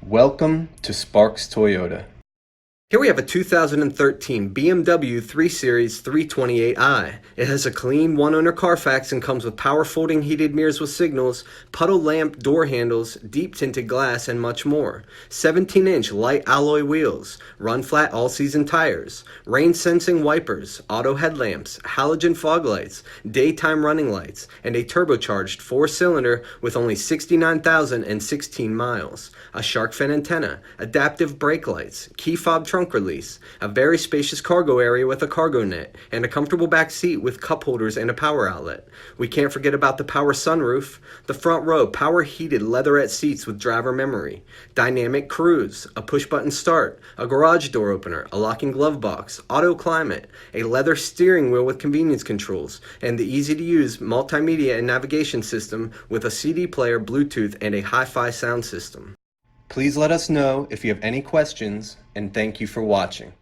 Welcome to Sparks Toyota. Here we have a 2013 BMW 3 Series 328i. It has a clean one-owner Carfax and comes with power folding heated mirrors with signals, puddle lamp door handles, deep tinted glass, and much more. 17-inch light alloy wheels, run flat all-season tires, rain sensing wipers, auto headlamps, halogen fog lights, daytime running lights, and a turbocharged 4-cylinder with only 69,016 miles. A shark fin antenna, adaptive brake lights, key fob trunk release, a very spacious cargo area with a cargo net, and a comfortable back seat with cup holders and a power outlet. We can't forget about the power sunroof, the front row power heated leatherette seats with driver memory, dynamic cruise, a push button start, a garage door opener, a locking glove box, auto climate, a leather steering wheel with convenience controls, and the easy to use multimedia and navigation system with a CD player, Bluetooth, and a hi-fi sound system. Please let us know if you have any questions, and thank you for watching.